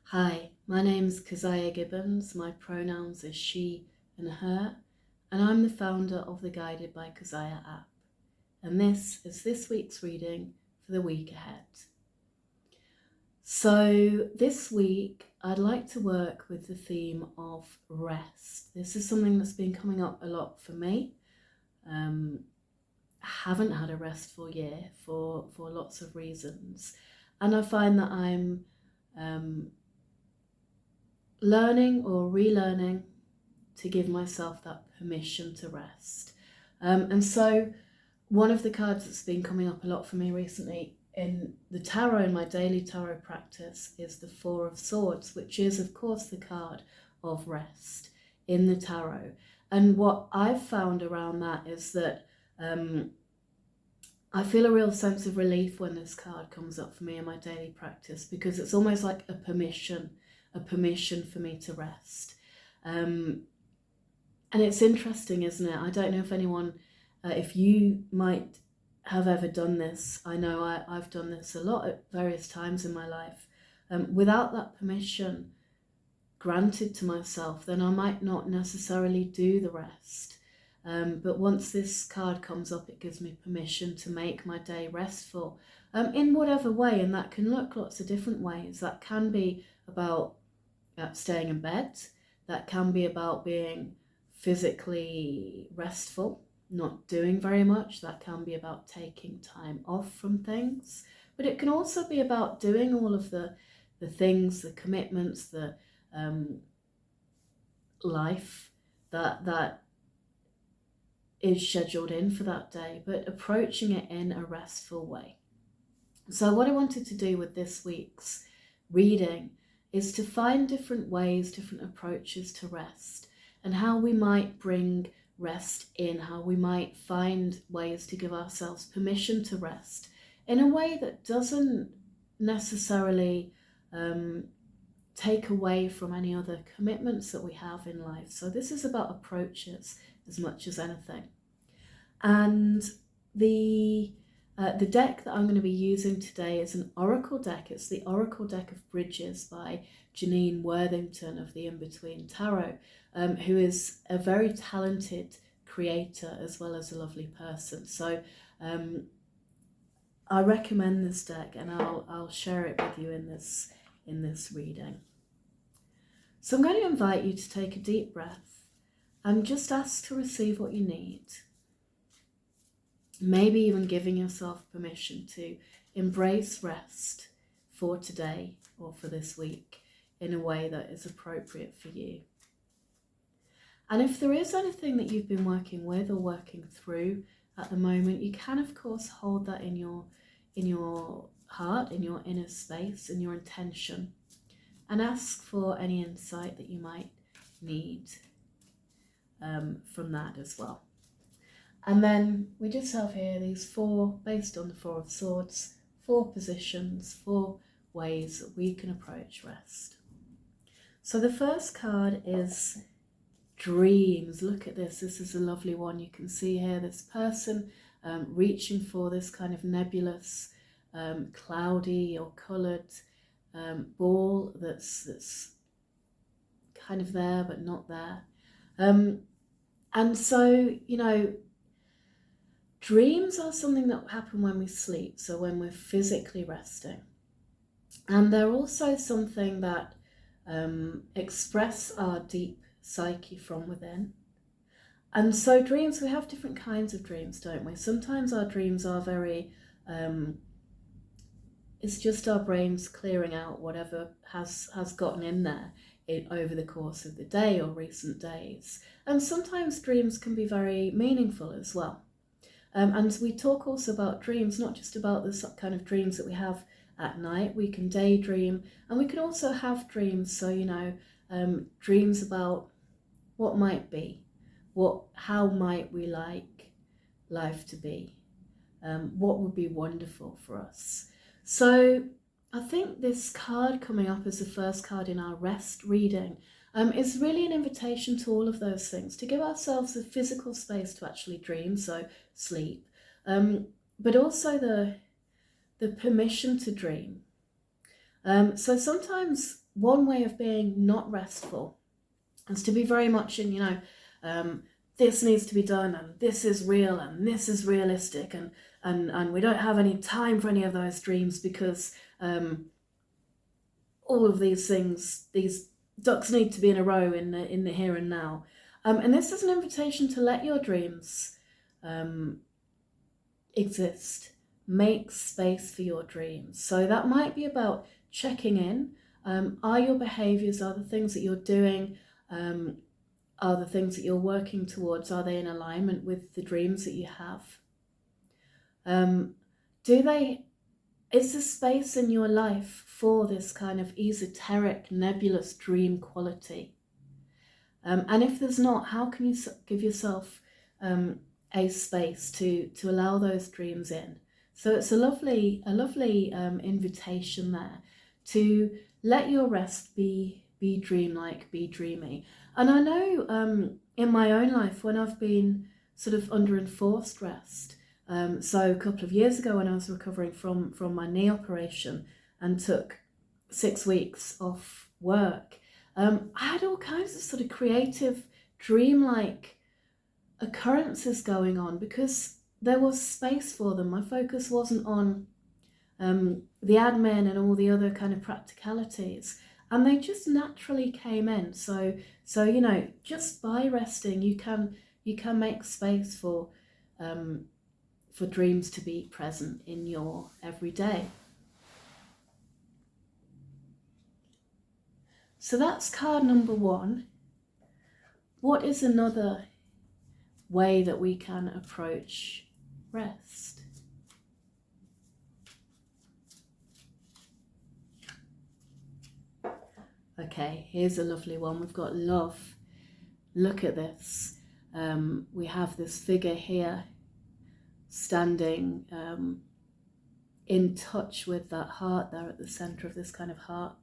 Hi, my name's Keziah Gibbons. My pronouns are she and her, and I'm the founder of the Guided by Keziah app. And this is this week's reading for the week ahead. So this week, I'd like to work with the theme of rest. This is something that's been coming up a lot for me. I haven't had a restful year for lots of reasons, and I find that I'm learning or relearning to give myself that permission to rest. And so one of the cards that's been coming up a lot for me recently in the tarot, in my daily tarot practice, is the Four of Swords, which is of course the card of rest in the tarot. And what I've found around that is that I feel a real sense of relief when this card comes up for me in my daily practice, because it's almost like a permission for me to rest. And it's interesting, isn't it? I don't know if anyone, if you might have ever done this. I know I've done this a lot at various times in my life. Without that permission granted to myself, then I might not necessarily do the rest. But once this card comes up, it gives me permission to make my day restful in whatever way, and that can look lots of different ways. That can be about staying in bed, that can be about being physically restful, not doing very much, that can be about taking time off from things, but it can also be about doing all of the things, the commitments, the life that is scheduled in for that day, but approaching it in a restful way. So what I wanted to do with this week's reading is to find different ways, different approaches to rest, and how we might bring rest in, how we might find ways to give ourselves permission to rest in a way that doesn't necessarily take away from any other commitments that we have in life. So this is about approaches as much as anything. And the deck that I'm going to be using today is an oracle deck. It's the Oracle Deck of Bridges by Janine Worthington of the In Between Tarot, who is a very talented creator as well as a lovely person. So I recommend this deck, and I'll share it with you in this reading. So I'm going to invite you to take a deep breath and just ask to receive what you need. Maybe even giving yourself permission to embrace rest for today or for this week in a way that is appropriate for you. And if there is anything that you've been working with or working through at the moment, you can of course hold that in your heart, in your inner space, in your intention, and ask for any insight that you might need from that as well. And then we just have here these four, based on the Four of Swords, 4 positions, 4 ways that we can approach rest. So the first card is dreams. Look at this. This is a lovely one. You can see here this person reaching for this kind of nebulous, cloudy or coloured ball that's kind of there but not there. And so, you know, dreams are something that happen when we sleep, so when we're physically resting. And they're also something that express our deep psyche from within. And so dreams, we have different kinds of dreams, don't we? Sometimes our dreams are very, it's just our brains clearing out whatever has gotten in there over the course of the day or recent days. And sometimes dreams can be very meaningful as well. And we talk also about dreams, not just about the kind of dreams that we have at night. We can daydream, and we can also have dreams. So, you know, dreams about what might be, how might we like life to be, what would be wonderful for us. So I think this card coming up as the first card in our rest reading is really an invitation to all of those things, to give ourselves the physical space to actually dream, so sleep, but also the permission to dream. So sometimes one way of being not restful is to be very much in, this needs to be done, and this is real, and this is realistic, and we don't have any time for any of those dreams because all of these things, these ducks need to be in a row in the here and now. And this is an invitation to let your dreams exist. Make space for your dreams. So that might be about checking in. Are your behaviors, are the things that you're doing, are the things that you're working towards, are they in alignment with the dreams that you have? Is there space in your life for this kind of esoteric, nebulous dream quality? And if there's not, how can you give yourself a space to allow those dreams in? So it's a lovely invitation there to let your rest be dreamlike, be dreamy. And I know in my own life, when I've been sort of under enforced rest, so a couple of years ago when I was recovering from my knee operation and took 6 weeks off work, I had all kinds of sort of creative, dreamlike occurrences going on because there was space for them. My focus wasn't on the admin and all the other kind of practicalities, and they just naturally came in. So just by resting, you can make space for dreams to be present in your everyday. So that's card number 1. What is another way that we can approach rest? Okay, here's a lovely one. We've got love. Look at this. We have this figure here standing in touch with that heart there at the center of this kind of heart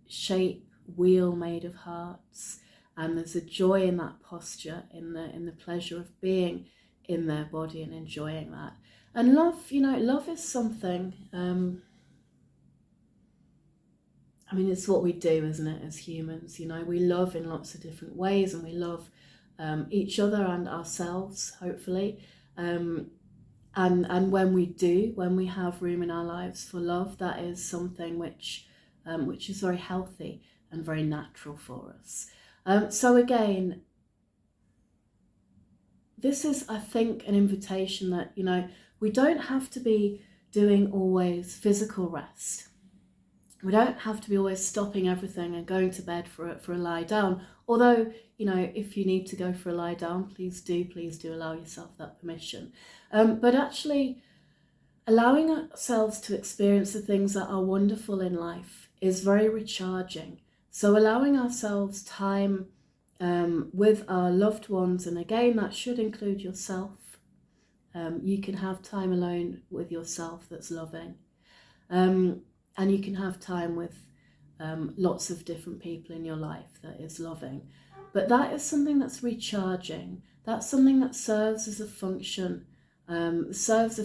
shape wheel made of hearts, and there's a joy in that posture, in the pleasure of being in their body and enjoying that. And love, love is something, it's what we do, isn't it, as humans? We love in lots of different ways, and we love each other and ourselves, hopefully. And when we have room in our lives for love, that is something which is very healthy and very natural for us. So again, this is, I think, an invitation that, we don't have to be doing always physical rest. We don't have to be always stopping everything and going to bed for a lie down. Although, if you need to go for a lie down, please do allow yourself that permission. But actually, allowing ourselves to experience the things that are wonderful in life is very recharging. So allowing ourselves time with our loved ones, and again, that should include yourself. You can have time alone with yourself that's loving. And you can have time with lots of different people in your life that is loving. But that is something that's recharging. That's something that serves as a function, similar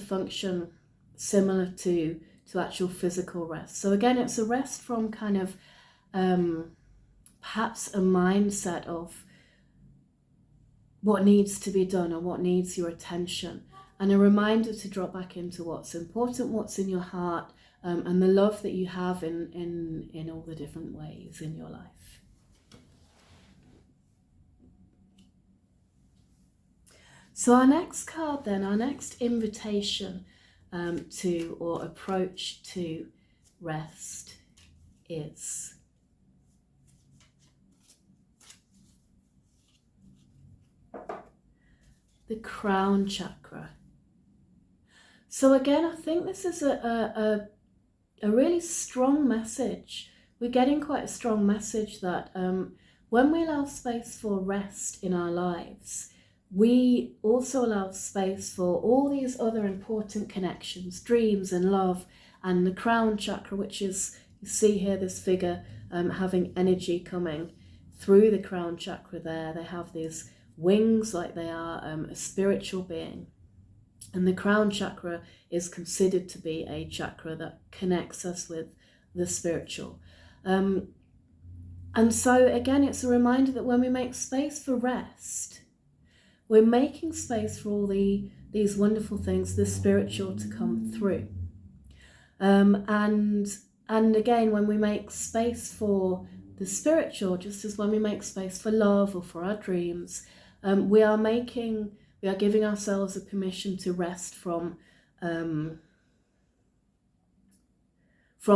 to actual physical rest. So again, it's a rest from kind of perhaps a mindset of what needs to be done or what needs your attention, and a reminder to drop back into what's important, what's in your heart, and the love that you have in all the different ways in your life. So our next card then, our next invitation to or approach to rest is the crown chakra. So again, I think this is a really strong message. We're getting quite a strong message that when we allow space for rest in our lives, we also allow space for all these other important connections, dreams and love, and the crown chakra, which is, you see here this figure having energy coming through the crown chakra there. They have these wings like they are a spiritual being. And the crown chakra is considered to be a chakra that connects us with the spiritual. And so again, it's a reminder that when we make space for rest, we're making space for all these wonderful things, the spiritual, to come through. And again, when we make space for the spiritual, just as when we make space for love or for our dreams, we are giving ourselves a permission to rest from a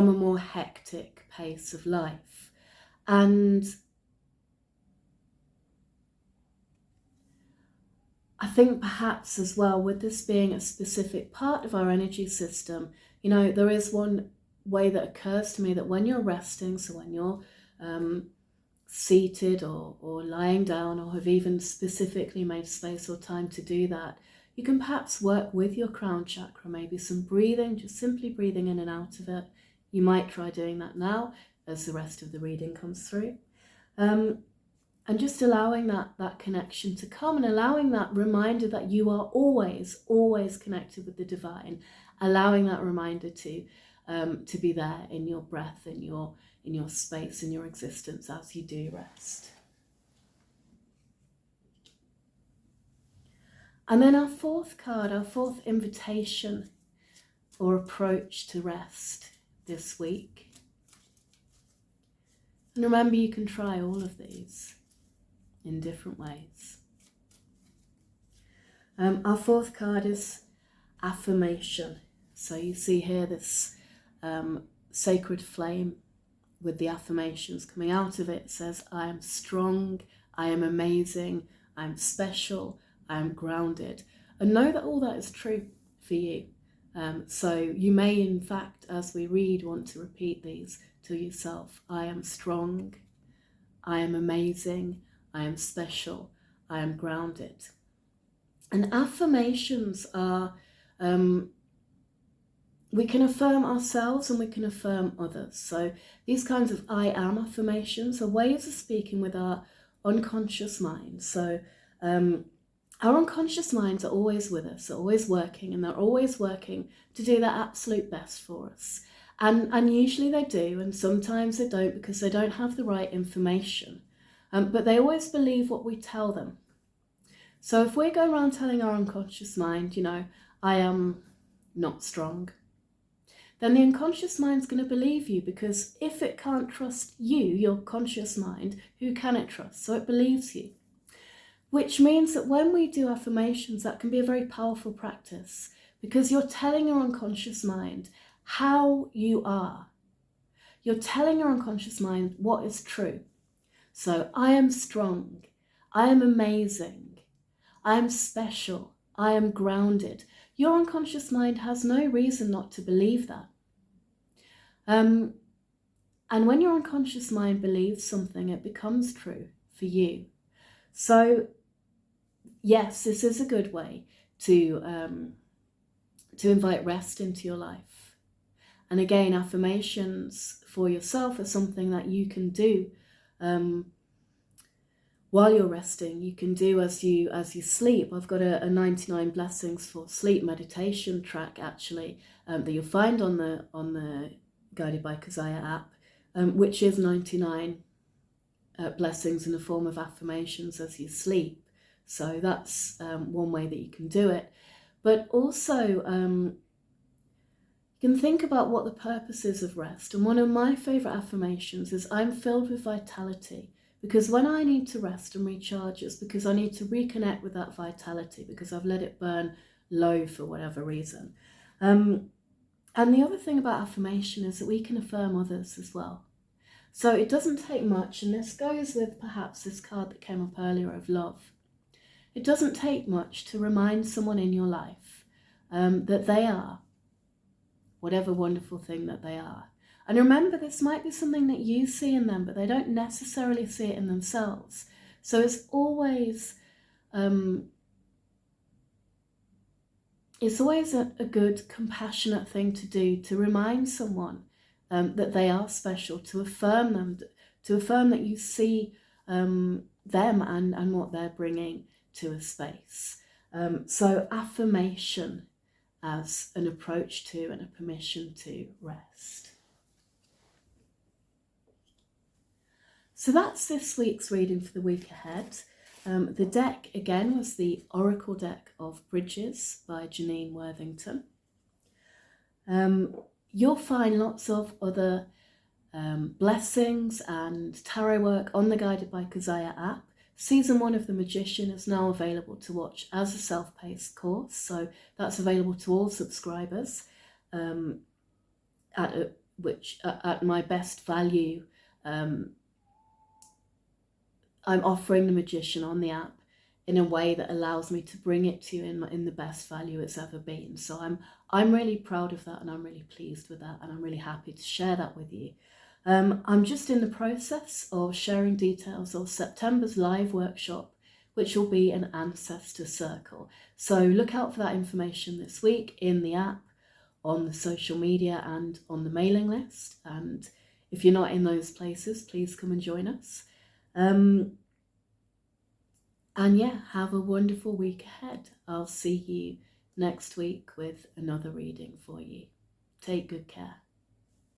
more hectic pace of life. And I think perhaps as well, with this being a specific part of our energy system, there is one way that occurs to me, that when you're resting, so when you're seated or lying down, or have even specifically made space or time to do that, you can perhaps work with your crown chakra, maybe some breathing, just simply breathing in and out of it. You might try doing that now as the rest of the reading comes through. And just allowing that connection to come, and allowing that reminder that you are always, always connected with the divine, allowing that reminder to be there in your breath, in your space, in your existence as you do rest. And then our fourth card, our fourth invitation or approach to rest this week. And remember, you can try all of these in different ways. Our fourth card is affirmation. So you see here this sacred flame with the affirmations coming out of it. It says, I am strong, I am amazing, I am special, I am grounded. And know that all that is true for you. So you may, in fact, as we read, want to repeat these to yourself. I am strong, I am amazing, I am special, I am grounded. And affirmations are, we can affirm ourselves and we can affirm others. So these kinds of I am affirmations are ways of speaking with our unconscious mind. So our unconscious minds are always with us, are always working, and they're always working to do their absolute best for us. And usually they do, and sometimes they don't, because they don't have the right information. But they always believe what we tell them. So if we're going around telling our unconscious mind, I am not strong, then the unconscious mind's going to believe you, because if it can't trust you, your conscious mind, who can it trust? So it believes you. Which means that when we do affirmations, that can be a very powerful practice, because you're telling your unconscious mind how you are. You're telling your unconscious mind what is true. So I am strong, I am amazing, I am special, I am grounded. Your unconscious mind has no reason not to believe that. And when your unconscious mind believes something, it becomes true for you. So yes, this is a good way to invite rest into your life. And again, affirmations for yourself are something that you can do while you're resting. You can do as you sleep. I've got a 99 blessings for sleep meditation track, actually, that you'll find on the Guided by Keziah app, which is 99 blessings in the form of affirmations as you sleep. So that's one way that you can do it. But also, you can think about what the purpose is of rest. And one of my favourite affirmations is, I'm filled with vitality. Because when I need to rest and recharge, it's because I need to reconnect with that vitality, because I've let it burn low for whatever reason. And the other thing about affirmation is that we can affirm others as well. So it doesn't take much, and this goes with perhaps this card that came up earlier of love. It doesn't take much to remind someone in your life that they are whatever wonderful thing that they are. And remember, this might be something that you see in them, but they don't necessarily see it in themselves. So it's always a good, compassionate thing to do, to remind someone that they are special, to affirm them, to affirm that you see them and what they're bringing to a space. So affirmation as an approach to and a permission to rest. So that's this week's reading for the week ahead. The deck again was the Oracle deck of Bridges by Janine Worthington. You'll find lots of other blessings and tarot work on the Guided by Keziah app. Season 1 of The Magician is now available to watch as a self-paced course, so that's available to all subscribers at my best value. I'm offering The Magician on the app in a way that allows me to bring it to you in the best value it's ever been. So I'm really proud of that, and I'm really pleased with that, and I'm really happy to share that with you. I'm just in the process of sharing details of September's live workshop, which will be an ancestor circle. So look out for that information this week in the app, on the social media, and on the mailing list. And if you're not in those places, please come and join us. And yeah, have a wonderful week ahead. I'll see you next week with another reading for you. Take good care.